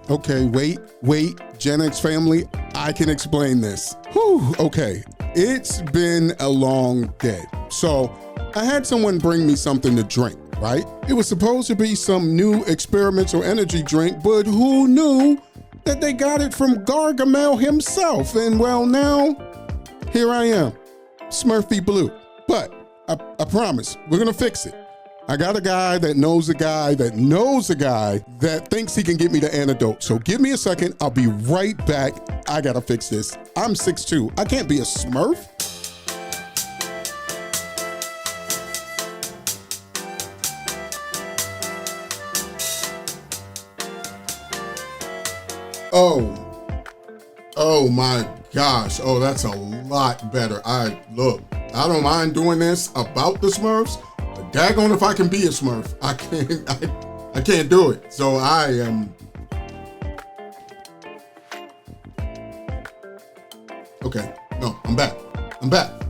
Okay, wait, Gen X family, I can explain this. Whew, okay, it's been a long day. So I had someone bring me something to drink, right? It was supposed to be some new experimental energy drink, but who knew that they got it from Gargamel himself? And well, now, here I am, Smurfy Blue. But I promise, we're gonna fix it. I got a guy that knows a guy that knows a guy that thinks he can get me the antidote. So give me a second, I'll be right back. I gotta fix this. I'm 6'2", I can't be a Smurf. Oh my gosh. Oh, that's a lot better. I don't mind doing this about the Smurfs, but daggone if I can be a Smurf. I can't do it. So I am. Okay, no, I'm back.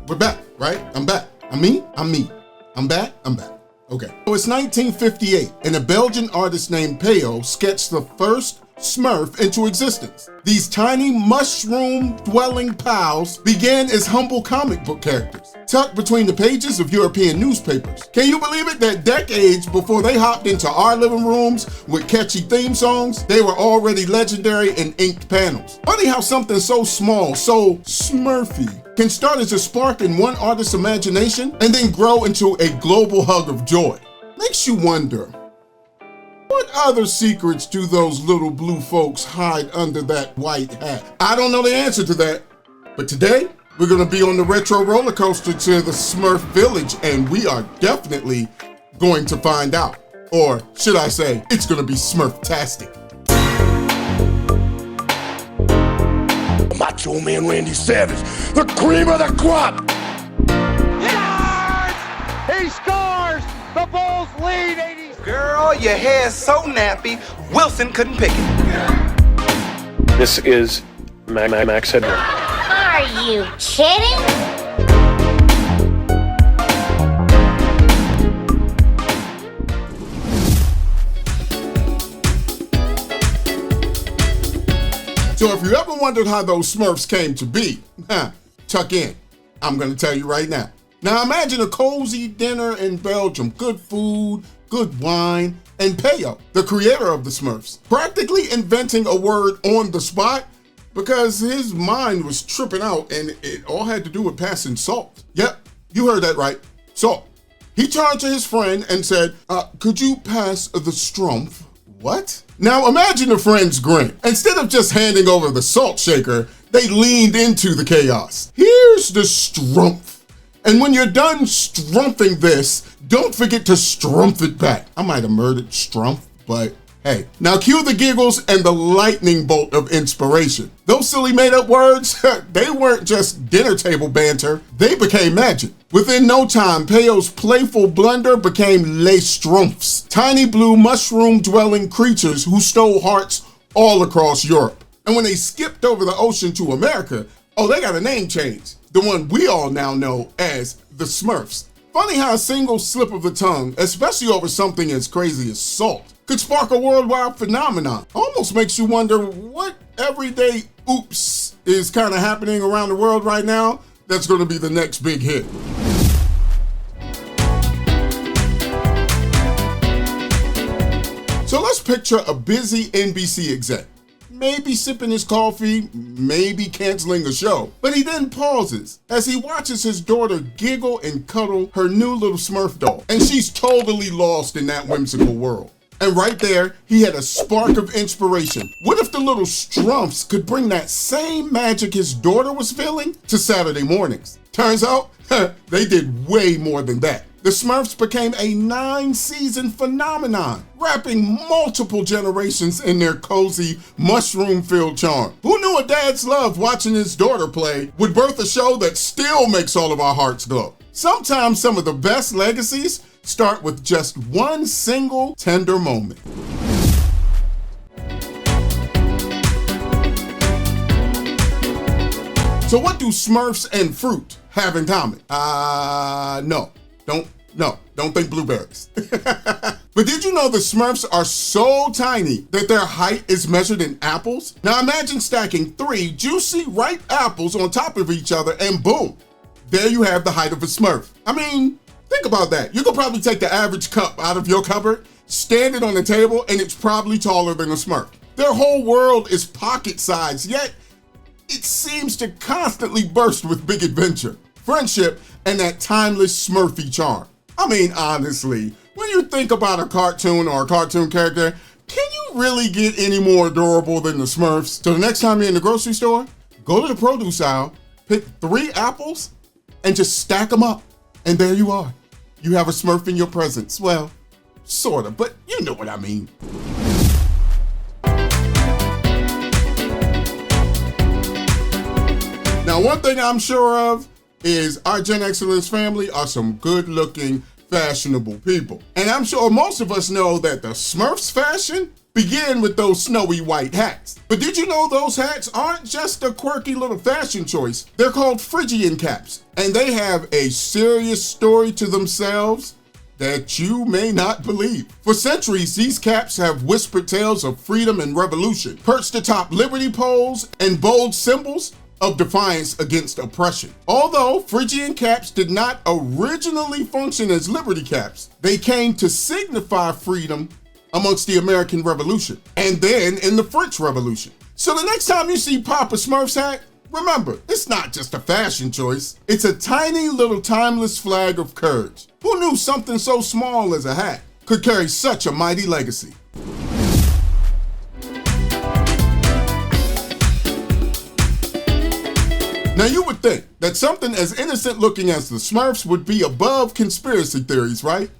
We're back, right? I'm back. I'm me. I'm back. Okay. So it's 1958, and a Belgian artist named Peo sketched the first Smurf into existence. These tiny mushroom-dwelling pals began as humble comic book characters, tucked between the pages of European newspapers. Can you believe it that decades before they hopped into our living rooms with catchy theme songs, they were already legendary in inked panels? Funny how something so small, so Smurfy, can start as a spark in one artist's imagination and then grow into a global hug of joy. Makes you wonder, what other secrets do those little blue folks hide under that white hat? I don't know the answer to that, but today we're gonna be on the retro roller coaster to the Smurf Village, and we are definitely going to find out. Or should I say, it's gonna be Smurftastic. Macho Man Randy Savage, the cream of the crop! Yards! He scores! The Bulls lead 80. Girl, your hair's so nappy, Wilson couldn't pick it. This is Max Headroom. Are you kidding? So if you ever wondered how those Smurfs came to be, tuck in. I'm gonna tell you right now. Now imagine a cozy dinner in Belgium, good food, good wine, and Peo, the creator of the Smurfs, practically inventing a word on the spot because his mind was tripping out and it all had to do with passing salt. Yep, you heard that right, salt. He turned to his friend and said, could you pass the strumpf? What? Now imagine the friend's grin. Instead of just handing over the salt shaker, they leaned into the chaos. Here's the strumpf. And when you're done strumphing this, don't forget to strumph it back. I might have murdered strumpf, but hey. Now cue the giggles and the lightning bolt of inspiration. Those silly made up words, they weren't just dinner table banter, they became magic. Within no time, Peo's playful blunder became Les Strumpfs, tiny blue mushroom-dwelling creatures who stole hearts all across Europe. And when they skipped over the ocean to America, oh, they got a name change. The one we all now know as the Smurfs. Funny how a single slip of the tongue, especially over something as crazy as salt, could spark a worldwide phenomenon. Almost makes you wonder what everyday oops is kind of happening around the world right now that's going to be the next big hit. So let's picture a busy NBC exec. Maybe sipping his coffee, maybe canceling a show. But he then pauses as he watches his daughter giggle and cuddle her new little Smurf doll. And she's totally lost in that whimsical world. And right there, he had a spark of inspiration. What if the little Strumpfs could bring that same magic his daughter was feeling to Saturday mornings? Turns out, they did way more than that. The Smurfs became a 9-season phenomenon, wrapping multiple generations in their cozy, mushroom-filled charm. Who knew a dad's love watching his daughter play would birth a show that still makes all of our hearts glow? Sometimes some of the best legacies start with just one single tender moment. So what do Smurfs and Fruit have in common? No. Don't think blueberries. But did you know the Smurfs are so tiny that their height is measured in apples? Now imagine stacking 3 juicy, ripe apples on top of each other and boom, there you have the height of a Smurf. I mean, think about that. You could probably take the average cup out of your cupboard, stand it on the table, and it's probably taller than a Smurf. Their whole world is pocket-sized, yet it seems to constantly burst with big adventure, friendship, and that timeless Smurfy charm. I mean, honestly, when you think about a cartoon or a cartoon character, can you really get any more adorable than the Smurfs? So the next time you're in the grocery store, go to the produce aisle, pick 3 apples, and just stack them up. And there you are. You have a Smurf in your presence. Well, sort of, but you know what I mean. Now, one thing I'm sure of is our Gen X-Cellence family are some good-looking, fashionable people. And I'm sure most of us know that the Smurfs fashion began with those snowy white hats. But did you know those hats aren't just a quirky little fashion choice? They're called Friian Caps, and they have a serious story to themselves that you may not believe. For centuries, these caps have whispered tales of freedom and revolution, perched atop liberty poles and bold symbols of defiance against oppression. Although Friian Caps did not originally function as liberty caps, they came to signify freedom amongst the American Revolution, and then in the French Revolution. So the next time you see Papa Smurf's hat, remember, it's not just a fashion choice, it's a tiny little timeless flag of courage. Who knew something so small as a hat could carry such a mighty legacy? Now you would think that something as innocent looking as the Smurfs would be above conspiracy theories, right?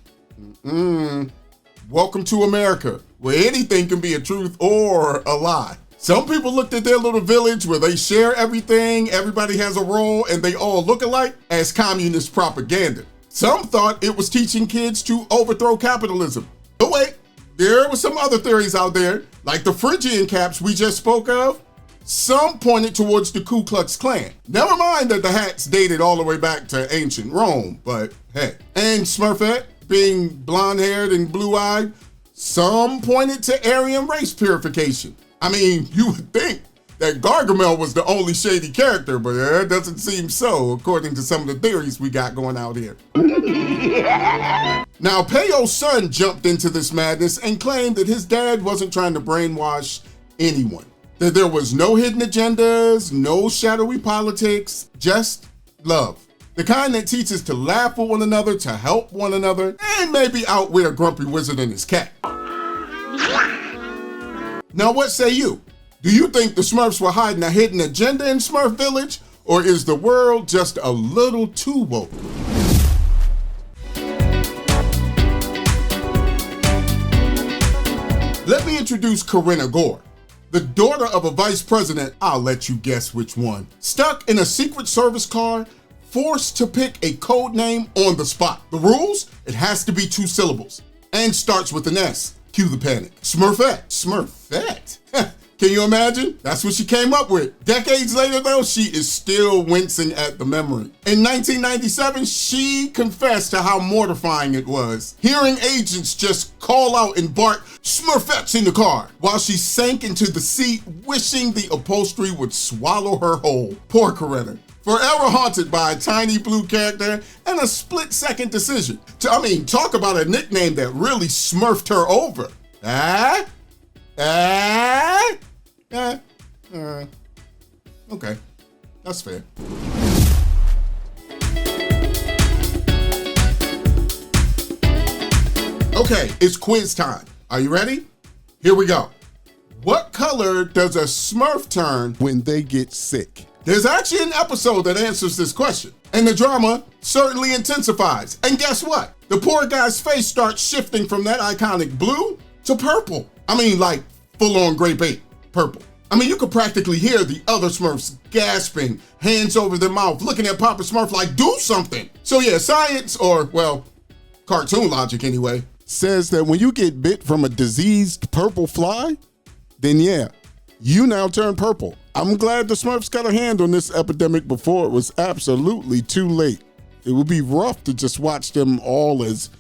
Welcome to America, where anything can be a truth or a lie. Some people looked at their little village where they share everything, everybody has a role, and they all look alike as communist propaganda. Some thought it was teaching kids to overthrow capitalism. But wait, there were some other theories out there, like the Friian Caps we just spoke of. Some pointed towards the Ku Klux Klan. Never mind that the hats dated all the way back to ancient Rome, but hey. And Smurfette, being blonde-haired and blue-eyed, some pointed to Aryan race purification. I mean, you would think that Gargamel was the only shady character, but it doesn't seem so, according to some of the theories we got going out here. Now, Peyo's son jumped into this madness and claimed that his dad wasn't trying to brainwash anyone. That there was no hidden agendas, no shadowy politics, just love. The kind that teaches to laugh with one another, to help one another, and maybe outwit a grumpy wizard and his cat. Now what say you? Do you think the Smurfs were hiding a hidden agenda in Smurf Village, or is the world just a little too woke? Let me introduce Corinna Gore, the daughter of a vice president, I'll let you guess which one, stuck in a Secret Service car, forced to pick a code name on the spot. The rules? It has to be 2 syllables and starts with an S. Cue the panic. Smurfette. Smurfette? Can you imagine? That's what she came up with. Decades later though, she is still wincing at the memory. In 1997, she confessed to how mortifying it was, hearing agents just call out and bark, "Smurfette's in the car," while she sank into the seat, wishing the upholstery would swallow her whole. Poor Corinna. Forever haunted by a tiny blue character and a split-second decision. Talk about a nickname that really smurfed her over. Okay, that's fair. Okay, it's quiz time. Are you ready? Here we go. What color does a Smurf turn when they get sick? There's actually an episode that answers this question, and the drama certainly intensifies. And guess what? The poor guy's face starts shifting from that iconic blue to purple. Like full-on grape ape purple. You could practically hear the other Smurfs gasping, hands over their mouth, looking at Papa Smurf like, do something. So yeah, science, or well, cartoon logic anyway, says that when you get bit from a diseased purple fly, then yeah, you now turn purple. I'm glad the Smurfs got a hand on this epidemic before it was absolutely too late. It would be rough to just watch them all as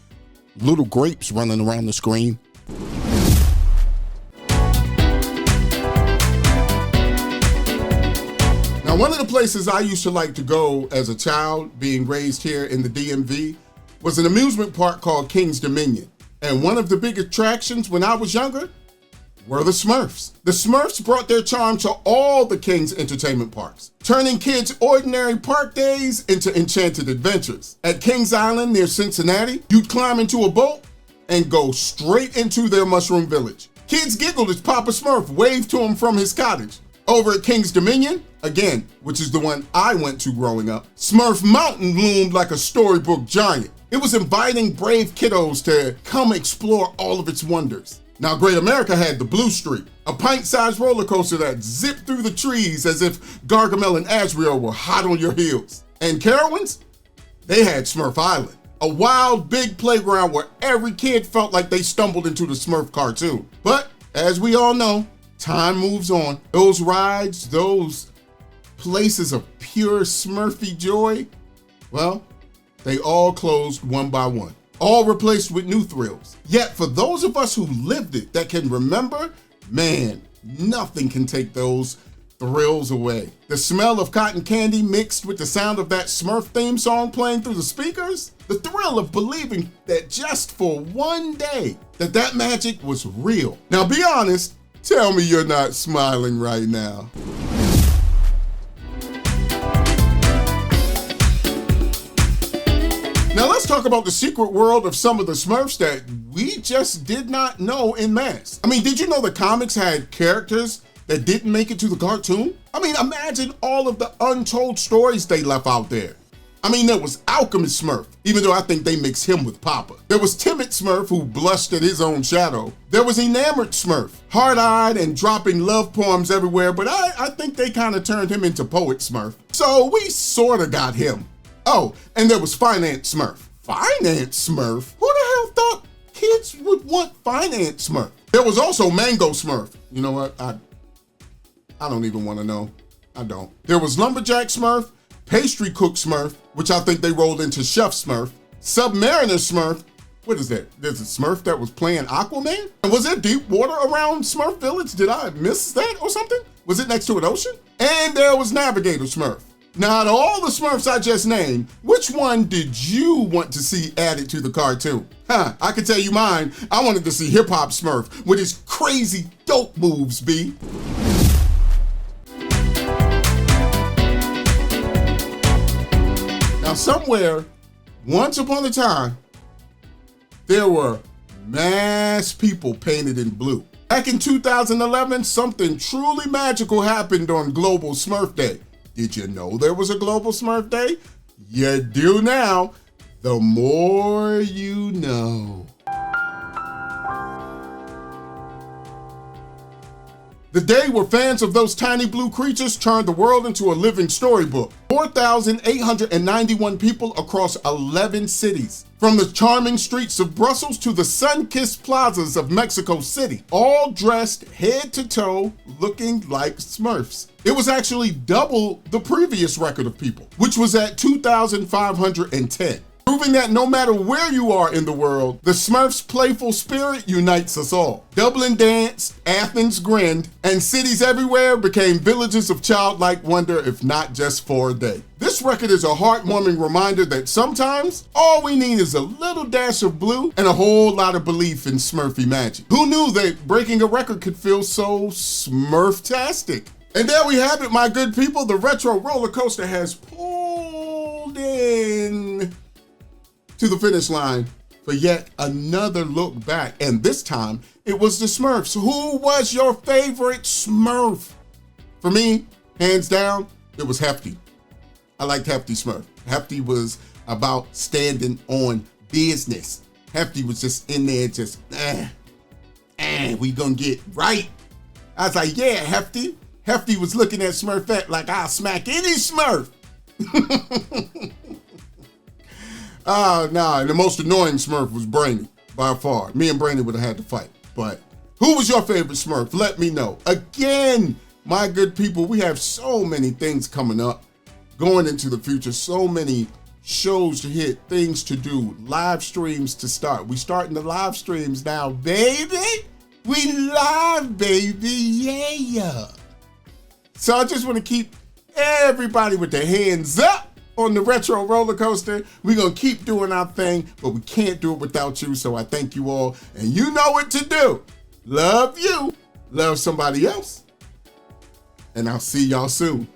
little grapes running around the screen. Now, one of the places I used to like to go as a child, being raised here in the DMV, was an amusement park called King's Dominion. And one of the big attractions when I was younger were the Smurfs. The Smurfs brought their charm to all the King's entertainment parks, turning kids' ordinary park days into enchanted adventures. At Kings Island near Cincinnati, you'd climb into a boat and go straight into their mushroom village. Kids giggled as Papa Smurf waved to them from his cottage. Over at King's Dominion, again, which is the one I went to growing up, Smurf Mountain loomed like a storybook giant. It was inviting brave kiddos to come explore all of its wonders. Now, Great America had the Blue Streak, a pint-sized roller coaster that zipped through the trees as if Gargamel and Azrael were hot on your heels. And Carowinds, they had Smurf Island, a wild, big playground where every kid felt like they stumbled into the Smurf cartoon. But, as we all know, time moves on. Those rides, those places of pure Smurfy joy, well, they all closed one by one, all replaced with new thrills. Yet for those of us who lived it that can remember, man, nothing can take those thrills away. The smell of cotton candy mixed with the sound of that Smurf theme song playing through the speakers, the thrill of believing that just for one day that magic was real. Now be honest, tell me you're not smiling right now. Now let's talk about the secret world of some of the Smurfs that we just did not know en masse. I mean, did you know the comics had characters that didn't make it to the cartoon? I mean, imagine all of the untold stories they left out there. I mean, there was Alchemist Smurf, even though I think they mixed him with Papa. There was Timid Smurf, who blushed at his own shadow. There was Enamored Smurf, hard-eyed and dropping love poems everywhere, but I think they kind of turned him into Poet Smurf. So we sort of got him. Oh, and there was Finance Smurf. Finance Smurf? Who the hell thought kids would want Finance Smurf? There was also Mango Smurf. You know what? I don't even want to know. I don't. There was Lumberjack Smurf, Pastry Cook Smurf, which I think they rolled into Chef Smurf, Submariner Smurf. What is that? There's a Smurf that was playing Aquaman? And was there deep water around Smurf Village? Did I miss that or something? Was it next to an ocean? And there was Navigator Smurf. Now, out of all the Smurfs I just named, which one did you want to see added to the cartoon? I can tell you mine. I wanted to see Hip Hop Smurf with his crazy dope moves, B. Now, somewhere, once upon a time, there were mass people painted in blue. Back in 2011, something truly magical happened on Global Smurf Day. Did you know there was a Global Smurf Day? You do now. The more you know. The day where fans of those tiny blue creatures turned the world into a living storybook. 4,891 people across 11 cities. From the charming streets of Brussels to the sun-kissed plazas of Mexico City, all dressed head to toe, looking like Smurfs. It was actually double the previous record of people, which was at 2,510. Proving that no matter where you are in the world, the Smurfs' playful spirit unites us all. Dublin danced, Athens grinned, and cities everywhere became villages of childlike wonder, if not just for a day. This record is a heartwarming reminder that sometimes all we need is a little dash of blue and a whole lot of belief in Smurfy magic. Who knew that breaking a record could feel so Smurftastic? And there we have it, my good people. The retro roller coaster has pulled in to the finish line for yet another look back. And this time, it was the Smurfs. Who was your favorite Smurf? For me, hands down, it was Hefty. I liked Hefty Smurf. Hefty was about standing on business. Hefty was just in there just, we gonna get right. I was like, yeah, Hefty. Hefty was looking at Smurfette like, I'll smack any Smurf. And the most annoying Smurf was Brainy, by far. Me and Brainy would have had to fight. But who was your favorite Smurf? Let me know. Again, my good people, we have so many things coming up, going into the future, so many shows to hit, things to do, live streams to start. We starting the live streams now, baby. We live, baby, yeah. So I just want to keep everybody with their hands up on the retro roller coaster. We're going to keep doing our thing, but we can't do it without you. So I thank you all, and you know what to do. Love you, love somebody else, and I'll see y'all soon.